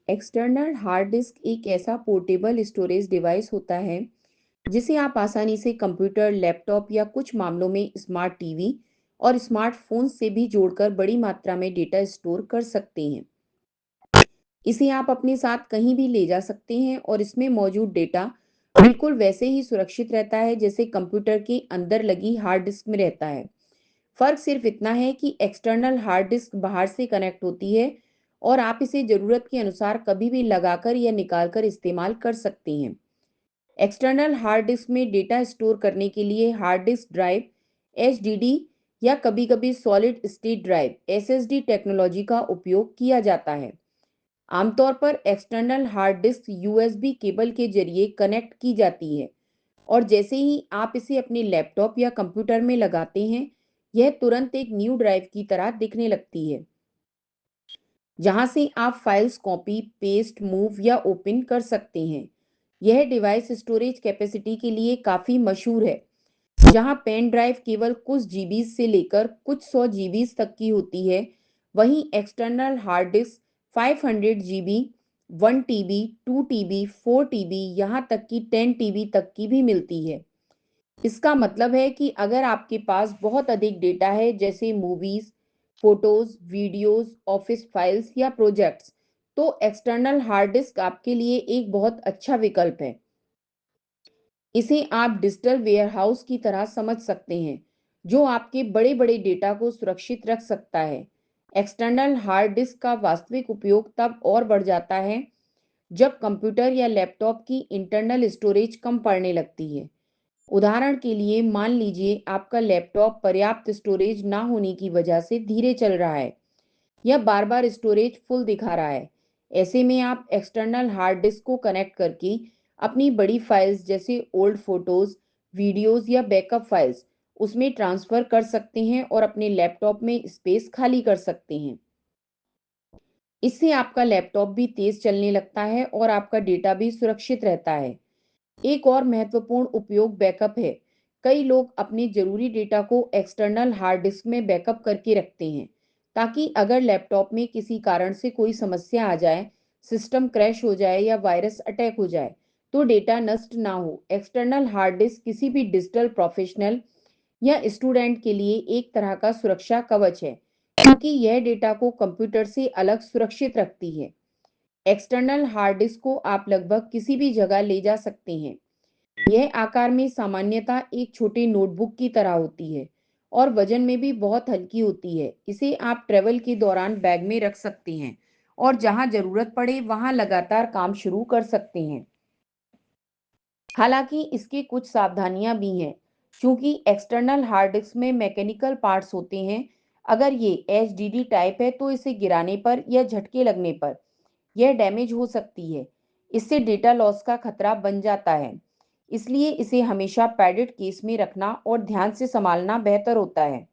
External hard disk एक ऐसा portable storage device होता है जिसे आप आसानी से कंप्यूटर, लैपटॉप या कुछ मामलों में स्मार्ट टीवी और स्मार्टफोन से भी जोड़कर बड़ी मात्रा में डेटा स्टोर कर सकते हैं। इसे आप अपने साथ कहीं भी ले जा सकते हैं और इसमें मौजूद डेटा बिल्कुल वैसे ही सुरक्षित रहता है जैसे कंप्यूटर के अंदर लगी हार्ड डिस्क में रहता है। फर्क सिर्फ इतना है कि एक्सटर्नल हार्ड डिस्क बाहर से कनेक्ट होती है और आप इसे ज़रूरत के अनुसार कभी भी लगाकर या निकालकर इस्तेमाल कर सकते हैं। एक्सटर्नल हार्ड डिस्क में डेटा स्टोर करने के लिए हार्ड डिस्क ड्राइव एचडीडी या कभी-कभी solid state drive SSD technology का उपयोग किया जाता है। आमतौर पर external hard disk USB cable के जरिए कनेक्ट की जाती है और जैसे ही आप इसे अपने लैपटॉप या कंप्यूटर में लगाते हैं, यह तुरंत एक न्यू ड्राइव की तरह दिखने लगती है, जहां से आप फाइल्स कॉपी, पेस्ट, मूव या ओपन कर सकते हैं। यह डिवाइस स्टोरेज कैपेसिटी के लिए काफ़ी मशहूर है, जहां पेन ड्राइव केवल कुछ जीबी से लेकर कुछ 100 जीबी तक की होती है, वहीं external hard disk 500 GB, 1 TB, 2 TB, 4 TB, यहां तक कि 10 टीबी तक की भी मिलती है। इसका मतलब है कि अगर आपके पास बहुत अधिक डेटा है जैसे movies, photos, videos, office files या प्रोजेक्ट्स, तो एक्सटर्नल हार्ड डिस्क आपके लिए एक बहुत अच्छा विकल्प है। इसे आप डिजिटल वेयरहाउस की तरह समझ सकते हैं, जो आपके बड़े बड़े डेटा को सुरक्षित रख सकता है। एक्सटर्नल हार्ड डिस्क का वास्तविक उपयोग तब और बढ़ जाता है जब कंप्यूटर या लैपटॉप की इंटरनल स्टोरेज कम पड़ने लगती है। उदाहरण के लिए मान लीजिए आपका लैपटॉप पर्याप्त स्टोरेज ना होने की वजह से धीरे चल रहा है या बार बार स्टोरेज फुल दिखा रहा है। ऐसे में आप एक्सटर्नल हार्ड डिस्क को कनेक्ट करके अपनी बड़ी फाइल्स जैसे ओल्ड फोटोज, वीडियोस या बैकअप फाइल्स उसमें ट्रांसफ़र कर सकते हैं और अपने लैपटॉप में स्पेस खाली कर सकते हैं। इससे आपका लैपटॉप भी तेज चलने लगता है और आपका डेटा भी सुरक्षित रहता है। एक और महत्वपूर्ण उपयोग बैकअप है। कई लोग अपने जरूरी डेटा को एक्सटर्नल हार्ड डिस्क में बैकअप करके रखते हैं, ताकि अगर लैपटॉप में किसी कारण से कोई समस्या आ जाए, सिस्टम क्रैश हो जाए या वायरस अटैक हो जाए, तो डेटा नष्ट ना हो। एक्सटर्नल हार्ड डिस्क किसी भी डिजिटल प्रोफेशनल या स्टूडेंट के लिए एक तरह का सुरक्षा कवच है, क्योंकि यह डेटा को कंप्यूटर से अलग सुरक्षित रखती है। एक्सटर्नल हार्ड डिस्क को आप लगभग किसी भी जगह ले जा सकते हैं। यह आकार में सामान्यतः एक छोटे नोटबुक की तरह होती है और वजन में भी बहुत हल्की होती है। इसे आप ट्रैवल के दौरान बैग में रख सकते हैं और जहां जरूरत पड़े वहां लगातार काम शुरू कर सकते हैं। हालांकि इसकी कुछ सावधानियां भी हैं, क्योंकि एक्सटर्नल हार्ड डिस्क में मैकेनिकल पार्ट्स होते हैं। अगर ये एचडीडी टाइप है तो इसे गिराने पर या झटके लगने पर यह डैमेज हो सकती है। इससे डेटा लॉस का खतरा बन जाता है। इसलिए इसे हमेशा पैडेड केस में रखना और ध्यान से संभालना बेहतर होता है।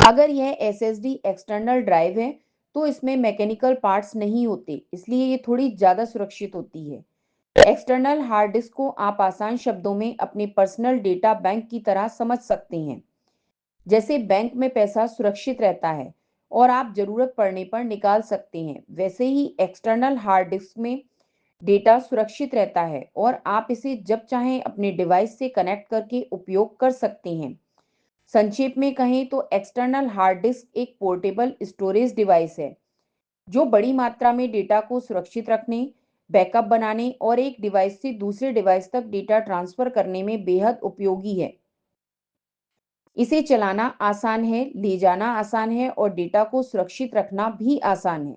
अगर यह एसएसडी एक्सटर्नल ड्राइव है तो इसमें मैकेनिकल पार्ट्स नहीं होते, इसलिए ये थोड़ी ज़्यादा सुरक्षित होती है। एक्सटर्नल हार्ड डिस्क को आप आसान शब्दों में अपने पर्सनल डेटा बैंक की तरह समझ सकते हैं। जैसे बैंक में पैसा सुरक्षित रहता है और आप जरूरत पड़ने पर निकाल सकते हैं, वैसे ही एक्सटर्नल हार्ड डिस्क में डेटा सुरक्षित रहता है और आप इसे जब चाहें अपने डिवाइस से कनेक्ट करके उपयोग कर सकते हैं। संक्षेप में कहें तो एक्सटर्नल हार्ड डिस्क एक पोर्टेबल स्टोरेज डिवाइस है जो बड़ी मात्रा में डेटा को सुरक्षित रखने, बैकअप बनाने और एक डिवाइस से दूसरे डिवाइस तक डेटा ट्रांसफर करने में बेहद उपयोगी है। इसे चलाना आसान है, ले जाना आसान है और डेटा को सुरक्षित रखना भी आसान है।